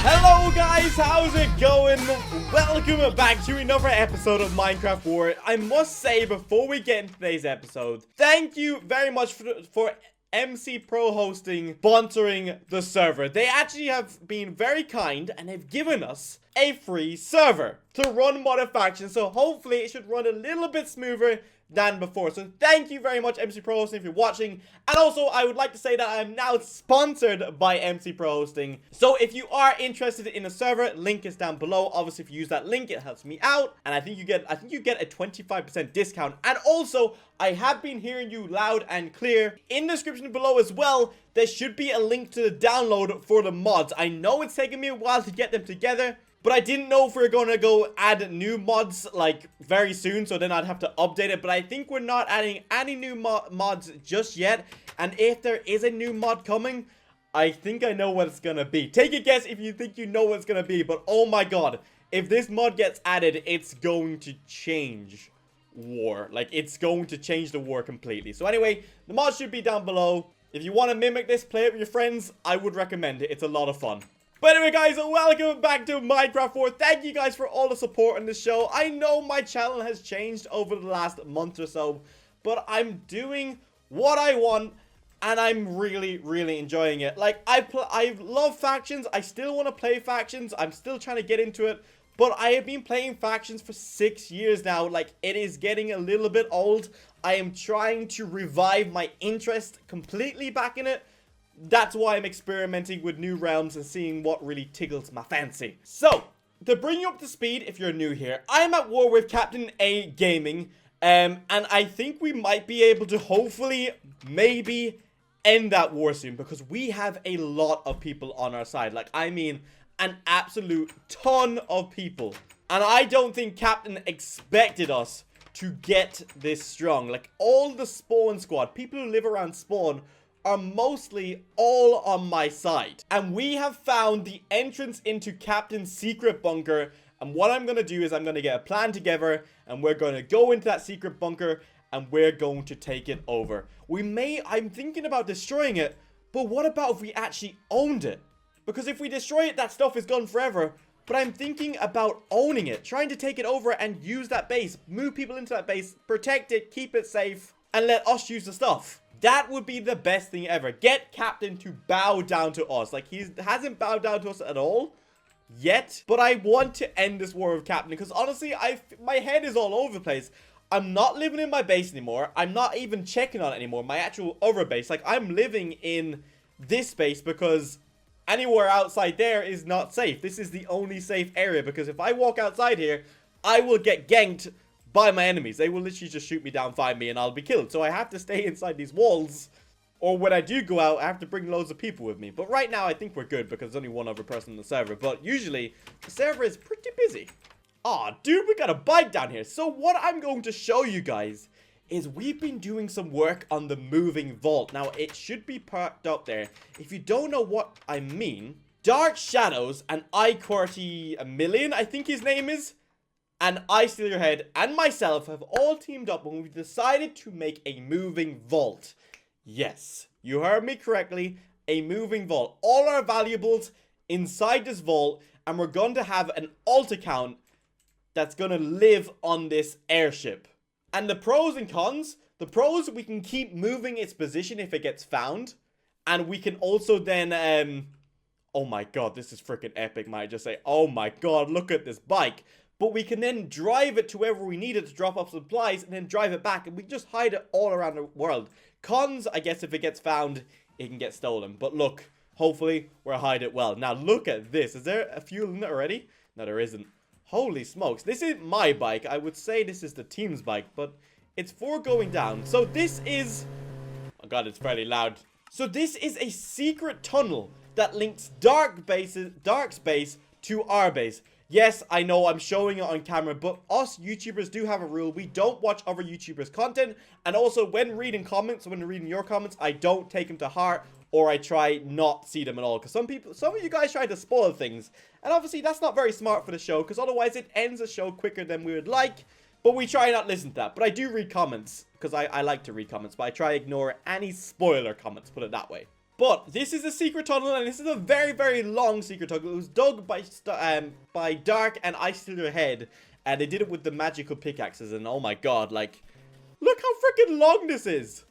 Hello guys, how's it going? Welcome back to another episode of Minecraft War. I must say before we get into today's episode, thank you very much for MCProHosting sponsoring the server. They actually have been very kind and they've given us a free server to run modded factions, so hopefully it should run a little bit smoother than before. So thank you very much, MCProHosting, if you're watching. And also, I would like to say that I am now sponsored by MCProHosting. So if you are interested in a server, link is down below. Obviously, if you use that link, it helps me out. And I think you get a 25% discount. And also, I have been hearing you loud and clear. In the description below as well, there should be a link to the download for the mods. I know it's taken me a while to get them together, but I didn't know if we were going to go add new mods, like, very soon, so then I'd have to update it. But I think we're not adding any new mods just yet. And if there is a new mod coming, I think I know what it's going to be. Take a guess if you think you know what it's going to be. But, oh my god, if this mod gets added, it's going to change war. Like, it's going to change the war completely. So, anyway, the mod should be down below. If you want to mimic this, play it with your friends, I would recommend it. It's a lot of fun. But anyway guys, welcome back to Minecraft War. Thank you guys for all the support on this show. I know my channel has changed over the last month or so, but I'm doing what I want and I'm really enjoying it. Like, I love factions. I still want to play factions. I'm still trying to get into it, but I have been playing factions for 6 years now. Like, it is getting a little bit old. I am trying to revive my interest completely back in it. That's why I'm experimenting with new realms and seeing what really tickles my fancy. So, to bring you up to speed, if you're new here, I'm at war with Captain A Gaming, and I think we might be able to hopefully, maybe, end that war soon, because we have a lot of people on our side. Like, I mean, an absolute ton of people. And I don't think Captain expected us to get this strong. Like, all the spawn squad, people who live around spawn, are mostly all on my side. And we have found the entrance into Captain's secret bunker. And what I'm going to do is I'm going to get a plan together. And we're going to go into that secret bunker. And we're going to take it over. I'm thinking about destroying it. But what about if we actually owned it? Because if we destroy it, that stuff is gone forever. But I'm thinking about owning it. Trying to take it over and use that base. Move people into that base. Protect it. Keep it safe. And let us use the stuff. That would be the best thing ever. Get Captain to bow down to us. Like, he hasn't bowed down to us at all yet. But I want to end this war with Captain because honestly, my head is all over the place. I'm not living in my base anymore. I'm not even checking on it anymore. My actual other base. Like, I'm living in this base because anywhere outside there is not safe. This is the only safe area because if I walk outside here, I will get ganked by my enemies. They will literally just shoot me down, find me, and I'll be killed. So I have to stay inside these walls. Or when I do go out, I have to bring loads of people with me. But right now, I think we're good because there's only one other person on the server. But usually, the server is pretty busy. Aw, dude, we got a bike down here. So what I'm going to show you guys is we've been doing some work on the moving vault. Now, it should be parked up there. If you don't know what I mean, Dark Shadows and I40million, I think his name is, and I Steal Your Head and myself have all teamed up and we've decided to make a moving vault. Yes, you heard me correctly, a moving vault. All our valuables inside this vault, and we're going to have an alt account that's going to live on this airship. And the pros and cons, the pros, we can keep moving its position if it gets found. And we can also then, oh my god, this is freaking epic, might I just say. Oh my god, look at this bike. But we can then drive it to wherever we need it to drop off supplies and then drive it back. And we can just hide it all around the world. Cons, I guess if it gets found, it can get stolen. But look, hopefully we'll hide it well. Now look at this. Is there a fuel in it already? No, there isn't. Holy smokes. This isn't my bike. I would say this is the team's bike. But it's for going down. So this is... oh god, it's fairly loud. So this is a secret tunnel that links Dark Space to our base. Yes, I know I'm showing it on camera, but us YouTubers do have a rule. We don't watch other YouTubers' content. And also, when reading comments, when reading your comments, I don't take them to heart, or I try not see them at all. Because some of you guys try to spoil things. And obviously, that's not very smart for the show, because otherwise it ends the show quicker than we would like. But we try not listen to that. But I do read comments, because I like to read comments, but I try to ignore any spoiler comments, put it that way. But this is a secret tunnel, and this is a very, very long secret tunnel. It was dug by Dark and I Steal Your Head, and they did it with the magical pickaxes, and oh my god, like, look how freaking long this is.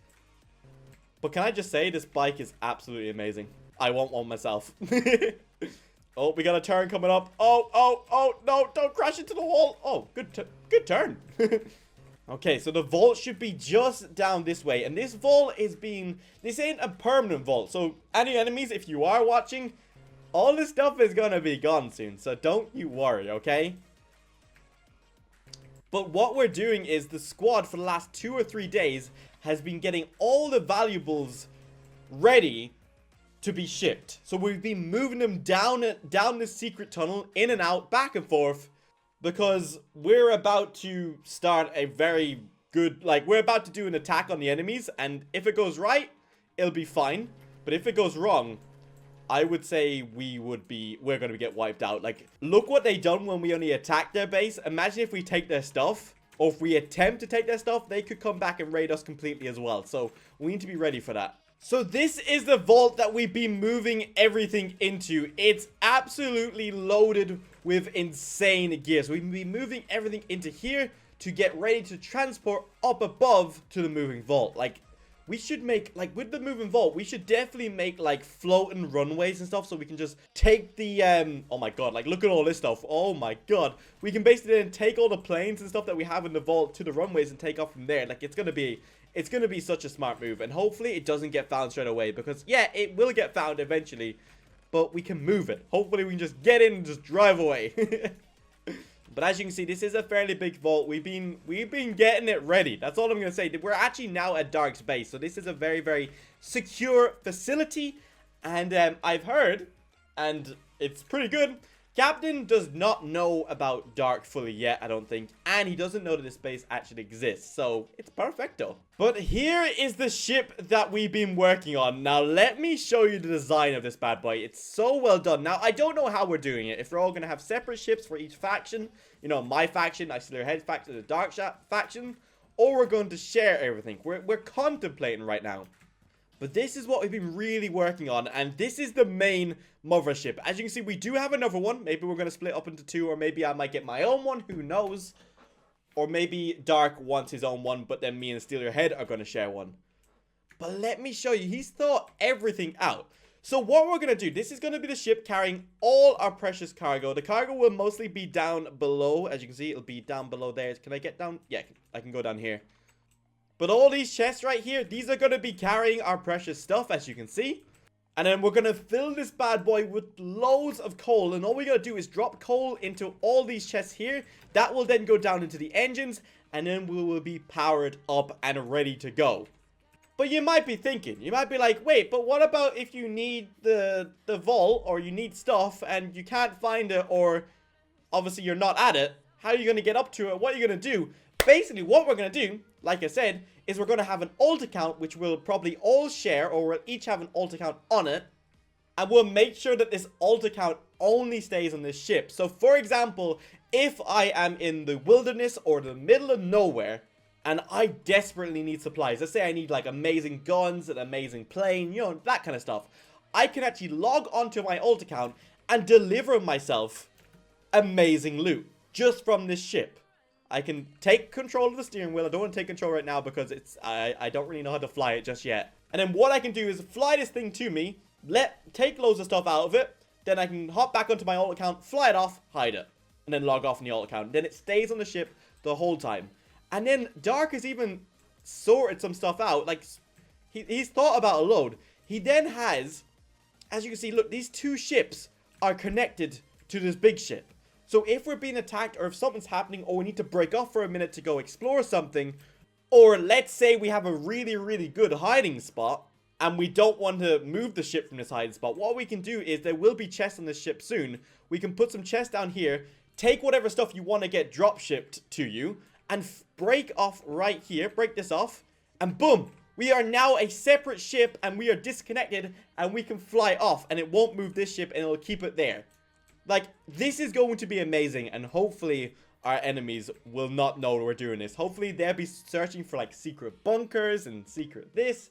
But can I just say, this bike is absolutely amazing. I want one myself. Oh, we got a turn coming up. Oh, no, don't crash into the wall. Oh, good turn. Okay, so the vault should be just down this way. And this vault this ain't a permanent vault. So, any enemies, if you are watching, all this stuff is gonna be gone soon. So, don't you worry, okay? But what we're doing is the squad for the last 2 or 3 days has been getting all the valuables ready to be shipped. So we've been moving them down this secret tunnel, in and out, back and forth, because we're about to start a very good, like, we're about to do an attack on the enemies, and if it goes right, it'll be fine. But if it goes wrong, I would say we're going to get wiped out. Like, look what they done when we only attacked their base. Imagine if we take their stuff, or if we attempt to take their stuff, they could come back and raid us completely as well. So we need to be ready for that. So this is the vault that we've been moving everything into. It's absolutely loaded with insane gear. So we've been moving everything into here to get ready to transport up above to the moving vault. Like, we should make, like, with the moving vault, we should definitely make, like, floating runways and stuff so we can just take the, oh my god, like, look at all this stuff. Oh my god. We can basically then take all the planes and stuff that we have in the vault to the runways and take off from there. Like, it's gonna be such a smart move, and hopefully it doesn't get found straight away, because, yeah, it will get found eventually, but we can move it. Hopefully we can just get in and just drive away. But as you can see, this is a fairly big vault. We've been getting it ready. That's all I'm going to say. We're actually now at Dark's base. So this is a very, very secure facility. And I've heard, and it's pretty good, Captain does not know about Dark fully yet, I don't think. And he doesn't know that this base actually exists. So it's perfecto. But here is the ship that we've been working on. Now, let me show you the design of this bad boy. It's so well done. Now, I don't know how we're doing it. If we're all going to have separate ships for each faction. You know, my faction, I Steal Your Head faction, the Dark faction. Or we're going to share everything. We're contemplating right now. But this is what we've been really working on, and this is the main mothership. As you can see, we do have another one. Maybe we're going to split up into 2, or maybe I might get my own one. Who knows? Or maybe Dark wants his own one, but then me and Steal Your Head are going to share one. But let me show you. He's thought everything out. So what we're going to do, this is going to be the ship carrying all our precious cargo. The cargo will mostly be down below. As you can see, it'll be down below there. Can I get down? Yeah, I can go down here. But all these chests right here, these are going to be carrying our precious stuff, as you can see. And then we're going to fill this bad boy with loads of coal. And all we're going to do is drop coal into all these chests here. That will then go down into the engines. And then we will be powered up and ready to go. But you might be thinking, you might be like, wait, but what about if you need the vault, or you need stuff and you can't find it, or obviously you're not at it? How are you going to get up to it? What are you going to do? Basically, what we're going to do, like I said, is we're going to have an alt account, which we'll probably all share, or we'll each have an alt account on it. And we'll make sure that this alt account only stays on this ship. So, for example, if I am in the wilderness or the middle of nowhere, and I desperately need supplies, let's say I need like amazing guns, an amazing plane, you know, that kind of stuff, I can actually log onto my alt account and deliver myself amazing loot just from this ship. I can take control of the steering wheel. I don't want to take control right now because I don't really know how to fly it just yet. And then what I can do is fly this thing to me, take loads of stuff out of it, then I can hop back onto my alt account, fly it off, hide it, and then log off in the alt account. Then it stays on the ship the whole time. And then Dark has even sorted some stuff out. Like, he's thought about a load. He then has, as you can see, look, these 2 ships are connected to this big ship. So if we're being attacked, or if something's happening, or we need to break off for a minute to go explore something, or let's say we have a really, really good hiding spot, and we don't want to move the ship from this hiding spot, what we can do is, there will be chests on this ship soon. We can put some chests down here, take whatever stuff you want to get drop shipped to you, and break off right here, break this off, and boom! We are now a separate ship, and we are disconnected, and we can fly off, and it won't move this ship, and it'll keep it there. Like, this is going to be amazing, and hopefully our enemies will not know we're doing this. Hopefully they'll be searching for like secret bunkers and secret this,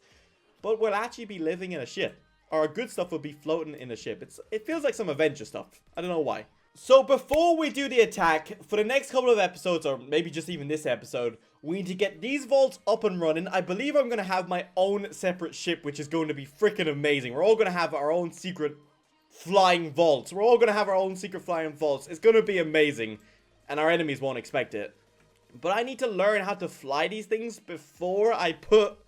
but we'll actually be living in a ship. Our good stuff will be floating in a ship. It feels like some adventure stuff. I don't know why. So before we do the attack, for the next couple of episodes, or maybe just even this episode, we need to get these vaults up and running. I believe I'm going to have my own separate ship, which is going to be freaking amazing. We're all going to have our own secret flying vaults. We're all going to have our own secret flying vaults. It's going to be amazing, and our enemies won't expect it. But I need to learn how to fly these things before I put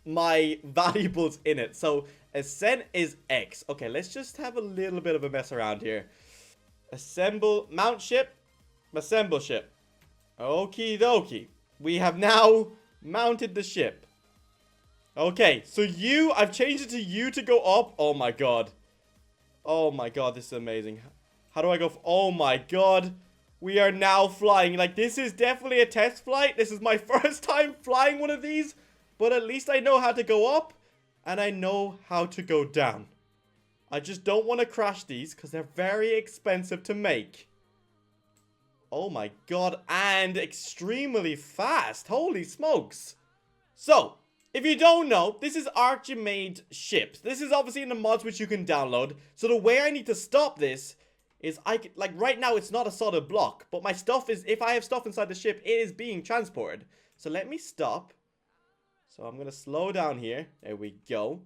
my valuables in it. So ascent is X. Okay, let's just have a little bit of a mess around here. Assemble, mount ship, assemble ship. Okie dokie. We have now mounted the ship. Okay, so I've changed it to U to go up. Oh my god. Oh my god, this is amazing. How do I go? Oh my god. We are now flying. Like, this is definitely a test flight. This is my first time flying one of these. But at least I know how to go up. And I know how to go down. I just don't want to crash these because they're very expensive to make. Oh my god. And extremely fast. Holy smokes. So, if you don't know, this is Archie-made ships. This is obviously in the mods which you can download. So the way I need to stop this is like right now it's not a solid block. But my stuff is, if I have stuff inside the ship, it is being transported. So let me stop. So I'm going to slow down here. There we go.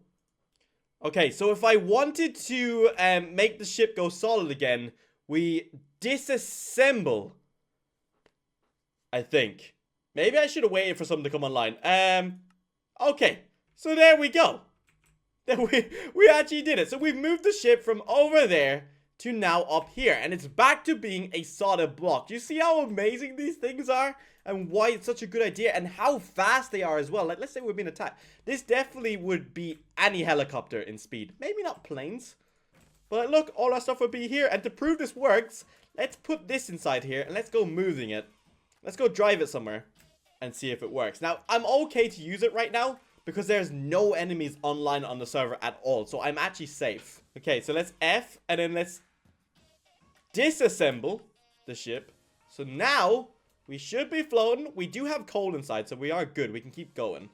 Okay, so if I wanted to make the ship go solid again, we disassemble. I think. Maybe I should have waited for something to come online. Okay, so there we go. We actually did it. So we've moved the ship from over there to now up here. And it's back to being a solid block. Do you see how amazing these things are? And why it's such a good idea, and how fast they are as well. Like, let's say we're being attacked. This definitely would be any helicopter in speed. Maybe not planes. But look, all our stuff would be here. And to prove this works, let's put this inside here. And let's go moving it. Let's go drive it somewhere. And see if it works. Now, I'm okay to use it right now. Because there's no enemies online on the server at all. So I'm actually safe. Okay, so let's F. And then let's disassemble the ship. So now we should be floating. We do have coal inside, so we are good. We can keep going.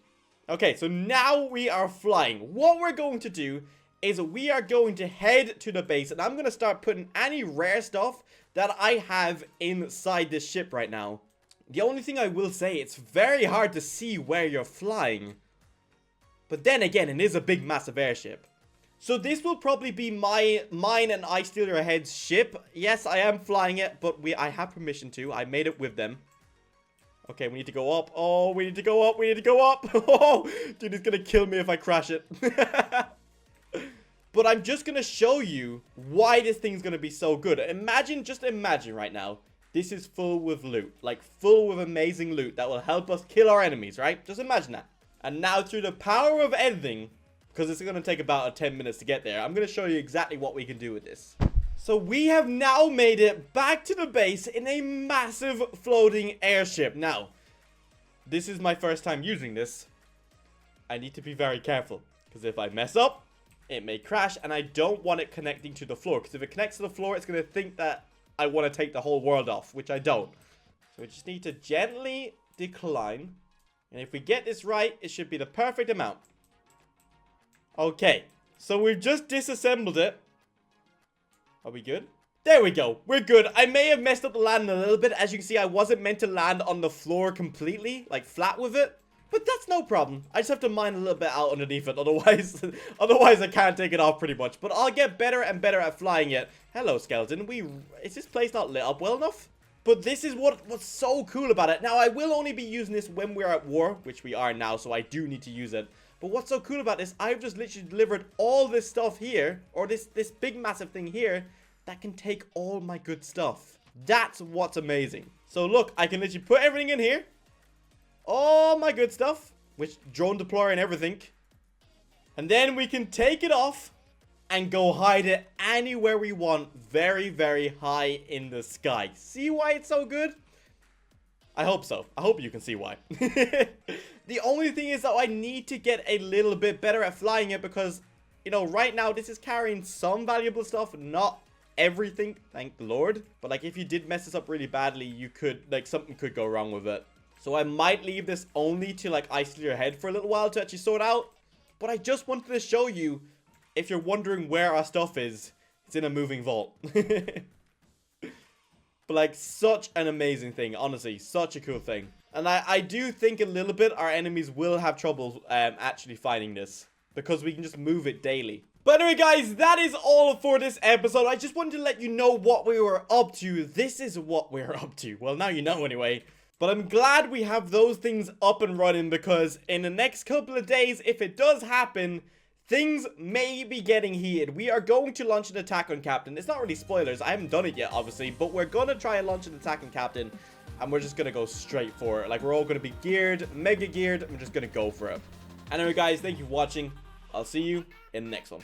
Okay, so now we are flying. What we're going to do is we are going to head to the base. And I'm going to start putting any rare stuff that I have inside this ship right now. The only thing I will say, it's very hard to see where you're flying. But then again, it is a big, massive airship. So this will probably be mine and I Steal Your Head's ship. Yes, I am flying it, but I have permission to. I made it with them. Okay, we need to go up. Oh, we need to go up. We need to go up. Oh, dude, he's going to kill me if I crash it. But I'm just going to show you why this thing's going to be so good. Just imagine right now. This is full with loot. Like, full with amazing loot that will help us kill our enemies, right? Just imagine that. And now, through the power of editing, because it's going to take about 10 minutes to get there, I'm going to show you exactly what we can do with this. So we have now made it back to the base in a massive floating airship. Now, this is my first time using this. I need to be very careful, because if I mess up, it may crash, and I don't want it connecting to the floor. Because if it connects to the floor, it's going to think that I want to take the whole world off, which I don't. So we just need to gently decline. And if we get this right, it should be the perfect amount. Okay, so we've just disassembled it. Are we good? There we go. We're good. I may have messed up the landing a little bit. As you can see, I wasn't meant to land on the floor completely, like flat with it. But that's no problem. I just have to mine a little bit out underneath it. Otherwise I can't take it off pretty much. But I'll get better and better at flying it. Hello, skeleton. Is this place not lit up well enough? But this is what's so cool about it. Now, I will only be using this when we're at war, which we are now, so I do need to use it. But what's so cool about this, I've just literally delivered all this stuff here, or this big massive thing here, that can take all my good stuff. That's what's amazing. So look, I can literally put everything in here. All my good stuff, which drone deployer and everything. And then we can take it off and go hide it anywhere we want, very, very high in the sky. See why it's so good? I hope so. I hope you can see why. The only thing is that I need to get a little bit better at flying it because, you know, right now this is carrying some valuable stuff, not everything, thank the Lord. But like, if you did mess this up really badly, you could, like, something could go wrong with it. So I might leave this only to like isolate your head for a little while to actually sort out. But I just wanted to show you, if you're wondering where our stuff is, it's in a moving vault. But like, such an amazing thing, honestly, such a cool thing. And I do think a little bit our enemies will have trouble actually finding this, because we can just move it daily. But anyway, guys, that is all for this episode. I just wanted to let you know what we were up to. This is what we're up to. Well, now you know anyway. But I'm glad we have those things up and running, because in the next couple of days, if it does happen, things may be getting heated. We are going to launch an attack on Captain. It's not really spoilers. I haven't done it yet, obviously. But we're going to try and launch an attack on Captain. And we're just going to go straight for it. Like, we're all going to be geared, mega geared. And we're just going to go for it. Anyway, guys, thank you for watching. I'll see you in the next one.